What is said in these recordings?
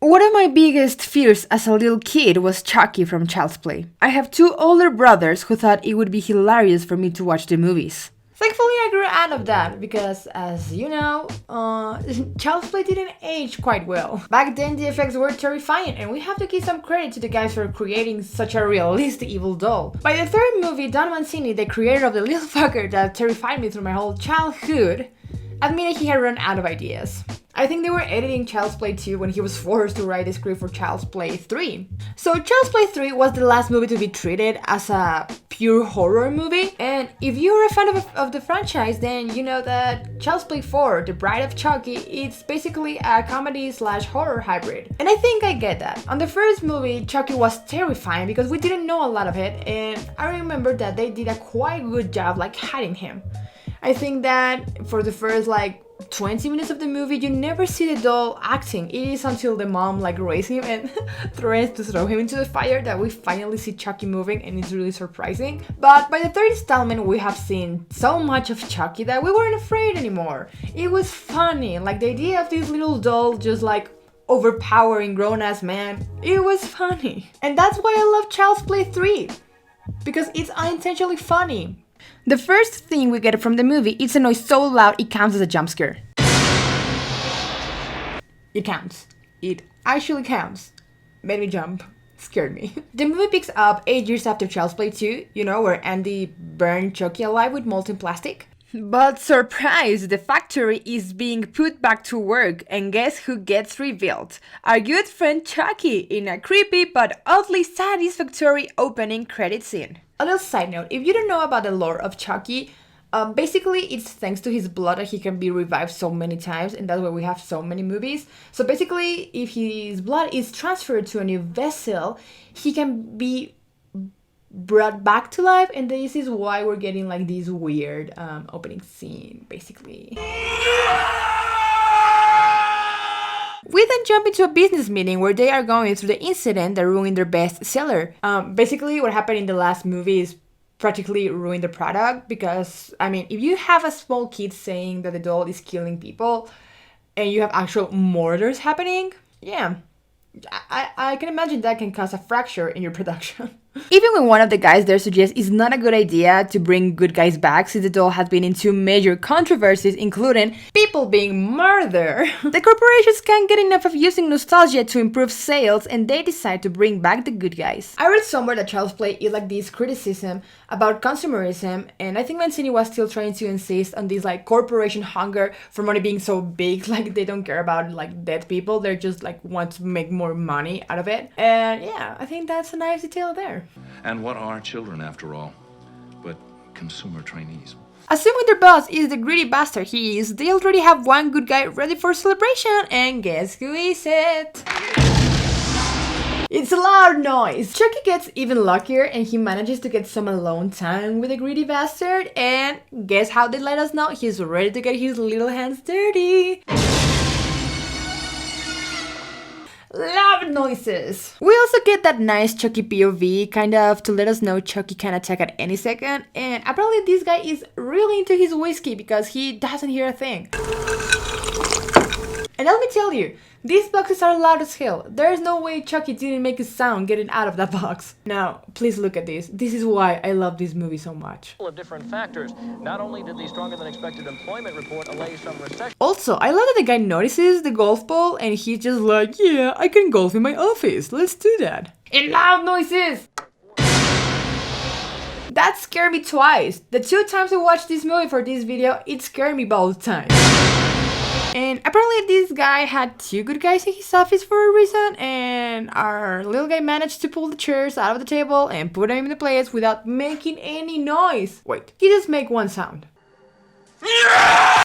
One of my biggest fears as a little kid was Chucky from Child's Play. I have two older brothers who thought it would be hilarious for me to watch the movies. Thankfully, I grew out of that because, as you know, Child's Play didn't age quite well. Back then, the effects were terrifying, and we have to give some credit to the guys for creating such a realistic evil doll. By the third movie, Don Mancini, the creator of the little fucker that terrified me through my whole childhood, admitted he had run out of ideas. I think they were editing Child's Play 2 when he was forced to write the script for Child's Play 3. So Child's Play 3 was the last movie to be treated as a pure horror movie. And if you're a fan of the franchise, then you know that Child's Play 4, The Bride of Chucky, it's basically a comedy/horror hybrid. And I think I get that. On the first movie, Chucky was terrifying because we didn't know a lot of it, and I remember that they did a quite good job hiding him. I think that for the first 20 minutes of the movie, you never see the doll acting. It is until the mom raises him and threatens to throw him into the fire that we finally see Chucky moving, and it's really surprising. But by the third installment, we have seen so much of Chucky that we weren't afraid anymore. It was funny, the idea of this little doll just overpowering grown-ass man. It was funny. And that's why I love Child's Play 3, because it's unintentionally funny. The first thing we get from the movie is a noise so loud it counts as a jump scare. It counts. It actually counts. Made me jump. Scared me. The movie picks up 8 years after Child's Play 2, where Andy burned Chucky alive with molten plastic. But surprise, the factory is being put back to work, and guess who gets revealed? Our good friend Chucky in a creepy but oddly satisfactory opening credit scene. A little side note, if you don't know about the lore of Chucky, basically it's thanks to his blood that he can be revived so many times, and that's why we have so many movies. So basically, if his blood is transferred to a new vessel, he can be brought back to life, and this is why we're getting this weird opening scene, basically. We then jump into a business meeting where they are going through the incident that ruined their best seller. Basically, what happened in the last movie is practically ruined the product because, if you have a small kid saying that the doll is killing people and you have actual murders happening, yeah, I can imagine that can cause a fracture in your production. Even when one of the guys there suggests it's not a good idea to bring good guys back since the doll has been in two major controversies, including people being murdered. The corporations can't get enough of using nostalgia to improve sales, and they decide to bring back the good guys. I read somewhere that Child's Play is this criticism about consumerism, and I think Mancini was still trying to insist on this corporation hunger for money being so big, they don't care about dead people, they're just want to make more money out of it. And yeah, I think that's a nice detail there. And what are children, after all, but consumer trainees? Assuming their boss is the greedy bastard he is, they already have one good guy ready for celebration, and guess who is it? It's a loud noise! Chucky gets even luckier and he manages to get some alone time with the greedy bastard, and guess how they let us know he's ready to get his little hands dirty. Loud noises! We also get that nice Chucky POV, kind of to let us know Chucky can attack at any second, and apparently this guy is really into his whiskey because he doesn't hear a thing. And let me tell you, these boxes are loud as hell. There's no way Chucky didn't make a sound getting out of that box. Now, please look at this. This is why I love this movie so much. Of different factors. Not only did the stronger than expected employment report allay some recession. Also, I love that the guy notices the golf ball and he's just like, yeah, I can golf in my office. Let's do that. And loud noises! That scared me twice. The 2 times I watched this movie for this video, it scared me both times. And apparently this guy had 2 good guys in his office for a reason, and our little guy managed to pull the chairs out of the table and put them in the place without making any noise. Wait, he just made one sound.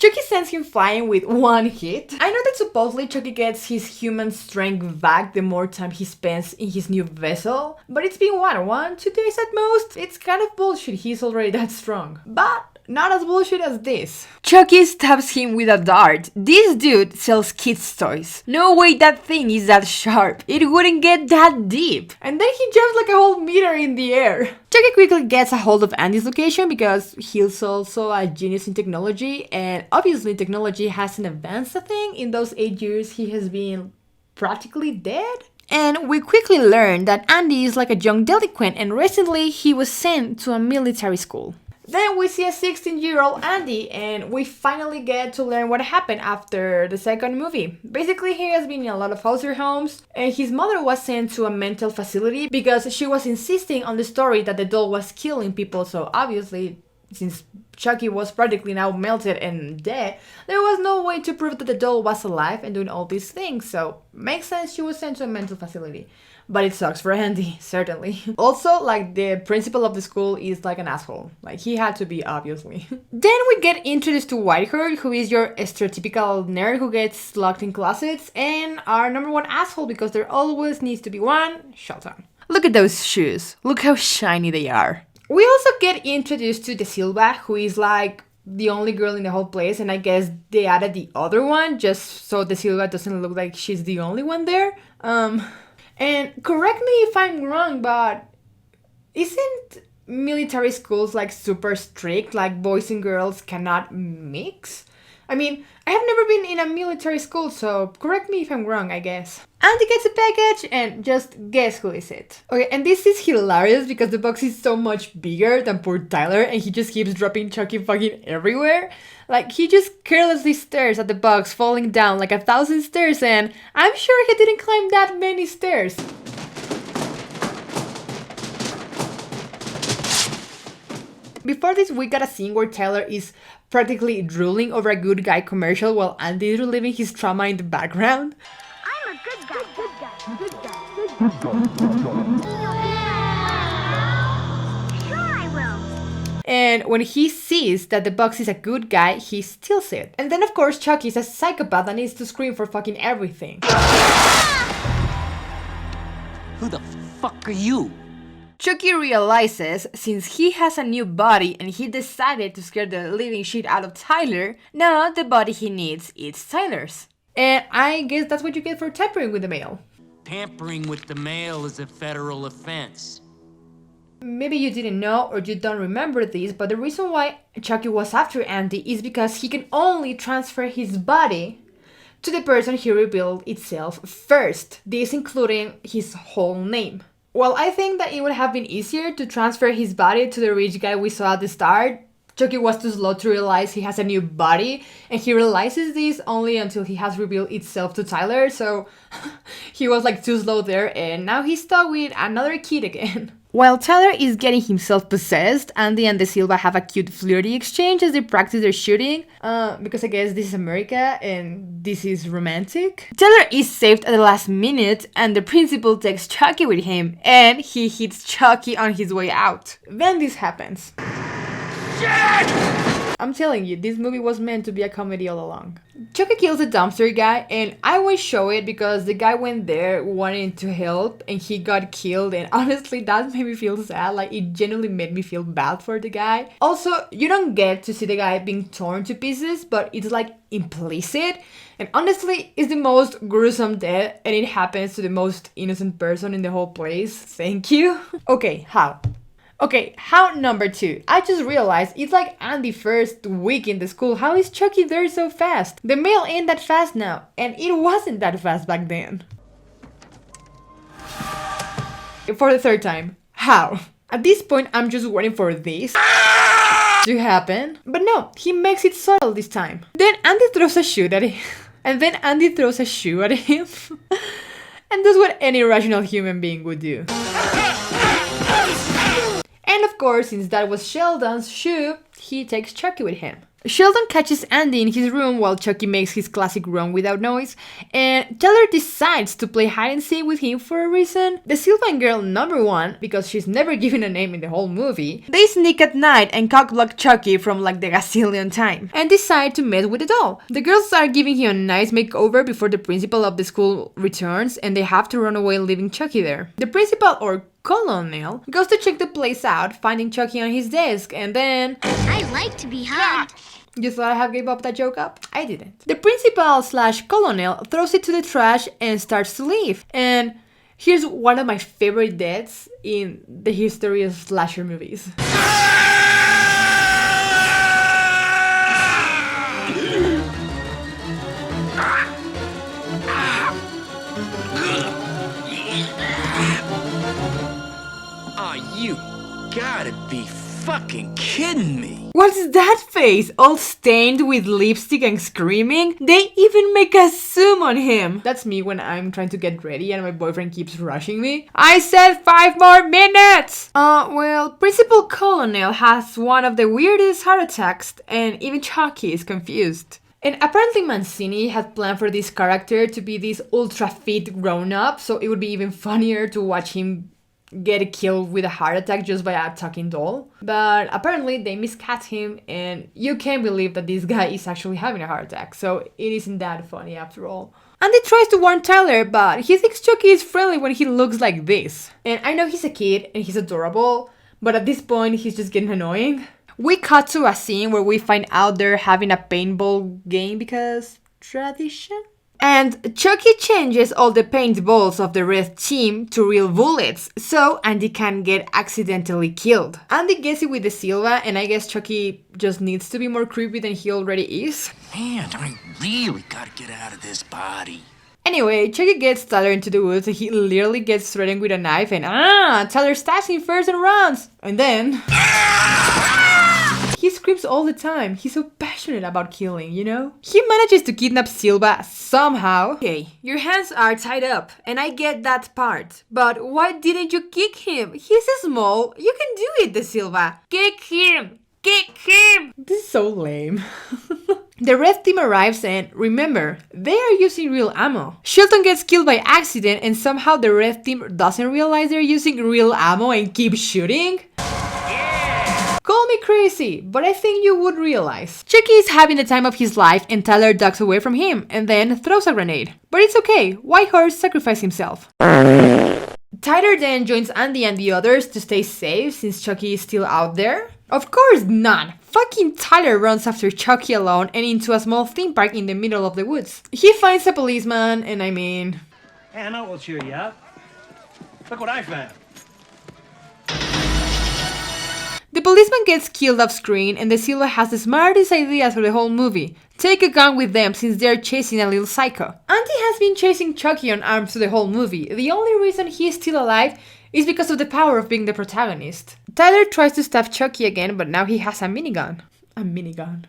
Chucky sends him flying with 1 hit. I know that supposedly Chucky gets his human strength back the more time he spends in his new vessel, but it's been what, 1-2 days at most? It's kind of bullshit, he's already that strong. But not as bullshit as this. Chucky stabs him with a dart. This dude sells kids' toys. No way that thing is that sharp. It wouldn't get that deep. And then he jumps a whole meter in the air. Chucky quickly gets a hold of Andy's location because he's also a genius in technology, and obviously technology hasn't advanced a thing in those 8 years he has been practically dead. And we quickly learn that Andy is like a young delinquent and recently he was sent to a military school. Then we see a 16-year-old Andy and we finally get to learn what happened after the second movie. Basically, he has been in a lot of foster homes and his mother was sent to a mental facility because she was insisting on the story that the doll was killing people. So obviously, since Chucky was practically now melted and dead, there was no way to prove that the doll was alive and doing all these things. So makes sense she was sent to a mental facility. But it sucks for Andy, certainly. Also, like, the principal of the school is like an asshole. Like, he had to be, obviously. Then we get introduced to Whitehurt, who is your stereotypical nerd who gets locked in closets, and our number one asshole, because there always needs to be one, Shelton. Look at those shoes. Look how shiny they are. We also get introduced to De Silva, who is like the only girl in the whole place, and I guess they added the other one just so De Silva doesn't look like she's the only one there. And correct me if I'm wrong, but isn't military schools like super strict, like boys and girls cannot mix? I mean, I have never been in a military school, so correct me if I'm wrong, I guess. Andy gets a package and just guess who is it. Okay, and this is hilarious because the box is so much bigger than poor Tyler and he just keeps dropping Chucky fucking everywhere. Like, he just carelessly stares at the box falling down like 1,000 stairs and I'm sure he didn't climb that many stairs. Before this, we got a scene where Tyler is practically drooling over a good guy commercial while Andy is reliving his trauma in the background. I'm a good guy, good guy, good guy, good guy. Sure I will. And when he sees that the box is a good guy, he steals it. And then of course Chucky is a psychopath that needs to scream for fucking everything. Who the fuck are you? Chucky realizes since he has a new body and he decided to scare the living shit out of Tyler, now the body he needs is Tyler's. And I guess that's what you get for tampering with the mail. Tampering with the mail is a federal offense. Maybe you didn't know or you don't remember this, but the reason why Chucky was after Andy is because he can only transfer his body to the person he revealed itself first, this including his whole name. Well, I think that it would have been easier to transfer his body to the rich guy we saw at the start. Chucky was too slow to realize he has a new body, and he realizes this only until he has revealed itself to Tyler, so he was like too slow there, and now he's stuck with another kid again. While Tyler is getting himself possessed, Andy and De Silva have a cute flirty exchange as they practice their shooting, because I guess this is America and this is romantic. Tyler is saved at the last minute and the principal takes Chucky with him and he hits Chucky on his way out. Then this happens. I'm telling you, this movie was meant to be a comedy all along. Chucky kills the dumpster guy, and I won't show it because the guy went there wanting to help and he got killed, and honestly that made me feel sad. Like, it genuinely made me feel bad for the guy. Also, you don't get to see the guy being torn to pieces, but it's like implicit, and honestly it's the most gruesome death and it happens to the most innocent person in the whole place. Thank you. Okay, how? Okay, how number 2. I just realized it's like Andy's first week in the school. How is Chucky there so fast? The mail ain't that fast now, and it wasn't that fast back then. For the third time, how? At this point, I'm just waiting for this to happen. But no, he makes it subtle this time. Then Andy throws a shoe at him. And then Andy throws a shoe at him. And that's what any rational human being would do. And of course, since that was Sheldon's shoe, he takes Chucky with him. Sheldon catches Andy in his room while Chucky makes his classic run without noise, and Tyler decides to play hide and seek with him for a reason. The Sylvan girl number 1, because she's never given a name in the whole movie, they sneak at night and cockblock Chucky from like the gazillion time, and decide to mess with the doll. The girls are giving him a nice makeover before the principal of the school returns, and they have to run away leaving Chucky there. The principal, or Colonel, goes to check the place out, finding Chucky on his desk, and then... I like to be hugged. You thought I have gave up that joke up? I didn't. The principal / colonel throws it to the trash and starts to leave. And here's one of my favorite deaths in the history of slasher movies. Oh, you gotta be fucking kidding me. What's that face? All stained with lipstick and screaming? They even make a zoom on him. That's me when I'm trying to get ready and my boyfriend keeps rushing me. I said 5 more minutes! Well, Principal Colonel has one of the weirdest heart attacks and even Chucky is confused. And apparently Mancini had planned for this character to be this ultra fit grown-up, so it would be even funnier to watch him get killed with a heart attack just by a talking doll. But apparently they miscast him and you can't believe that this guy is actually having a heart attack, so it isn't that funny after all. Andy tries to warn Tyler, but he thinks Chucky is friendly when he looks like this. And I know he's a kid and he's adorable, but at this point he's just getting annoying. We cut to a scene where we find out they're having a paintball game because tradition? And Chucky changes all the paintballs of the red team to real bullets, so Andy can get accidentally killed. Andy gets it with the Silva, and I guess Chucky just needs to be more creepy than he already is. Man, I really gotta get out of this body. Anyway, Chucky gets Tyler into the woods and he literally gets threatened with a knife and Tyler stabs him first and runs. And then... he screams all the time. He's so passionate about killing, you know? He manages to kidnap Silva somehow. Okay, your hands are tied up, and I get that part. But why didn't you kick him? He's small. You can do it, De Silva. Kick him! Kick him! This is so lame. The red team arrives and, remember, they are using real ammo. Shelton gets killed by accident and somehow the red team doesn't realize they're using real ammo and keeps shooting? Call me crazy, but I think you would realize. Chucky is having the time of his life and Tyler ducks away from him and then throws a grenade. But it's okay, White Horse sacrificed himself. Tyler then joins Andy and the others to stay safe since Chucky is still out there. Of course not! Fucking Tyler runs after Chucky alone and into a small theme park in the middle of the woods. He finds a policeman and I mean... Hey, I know what'll cheer you up. Look what I found. The policeman gets killed off screen and De Silva has the smartest ideas for the whole movie. Take a gun with them since they're chasing a little psycho. Andy has been chasing Chucky unarmed through the whole movie. The only reason he is still alive is because of the power of being the protagonist. Tyler tries to stab Chucky again, but now he has a minigun. A minigun.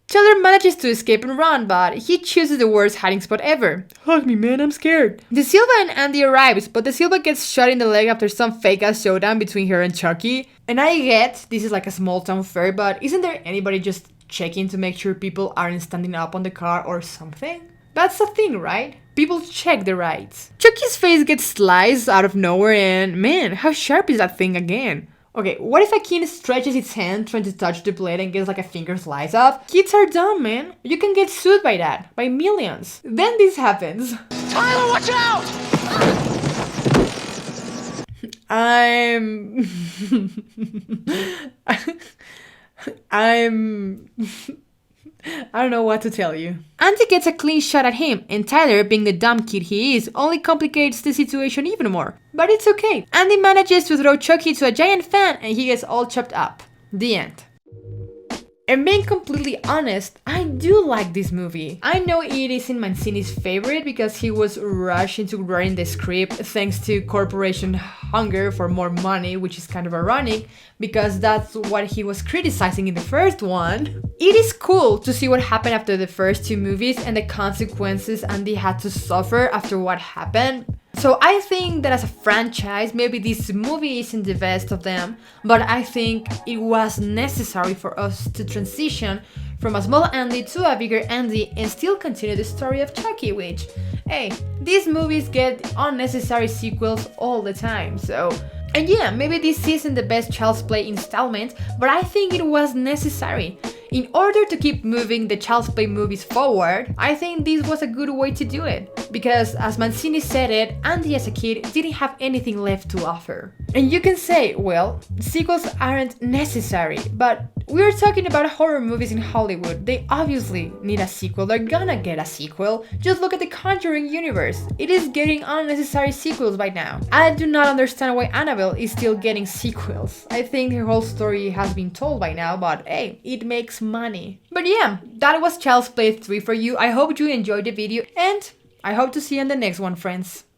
Tyler manages to escape and run, but he chooses the worst hiding spot ever. Hug me, man, I'm scared. De Silva and Andy arrives, but De Silva gets shot in the leg after some fake-ass showdown between her and Chucky. And I get this is like a small town fair, but isn't there anybody just checking to make sure people aren't standing up on the car or something? That's a thing, right? People check the rides. Chucky's face gets sliced out of nowhere and man, how sharp is that thing again? Okay, what if a kid stretches its hand trying to touch the blade and gets like a finger slice off? Kids are dumb, man. You can get sued by that, by millions. Then this happens. Tyler, watch out! I don't know what to tell you. Andy gets a clean shot at him, and Tyler, being the dumb kid he is, only complicates the situation even more. But it's okay. Andy manages to throw Chucky to a giant fan, and he gets all chopped up. The end. And being completely honest, I do like this movie. I know it isn't Mancini's favorite because he was rushed into writing the script thanks to corporation hunger for more money, which is kind of ironic because that's what he was criticizing in the first one. It is cool to see what happened after the first two movies and the consequences Andy had to suffer after what happened. So I think that as a franchise, maybe this movie isn't the best of them, but I think it was necessary for us to transition from a small Andy to a bigger Andy and still continue the story of Chucky, which, hey, these movies get unnecessary sequels all the time, so... And yeah, maybe this isn't the best Child's Play installment, but I think it was necessary. In order to keep moving the Child's Play movies forward, I think this was a good way to do it. Because as Mancini said it, Andy as a kid didn't have anything left to offer. And you can say, well, sequels aren't necessary, but we're talking about horror movies in Hollywood. They obviously need a sequel, they're gonna get a sequel. Just look at the Conjuring universe. It is getting unnecessary sequels by now. I do not understand why Annabelle is still getting sequels. I think her whole story has been told by now, but hey, it makes money. But yeah, that was Child's Play 3 for you. I hope you enjoyed the video and I hope to see you in the next one, friends.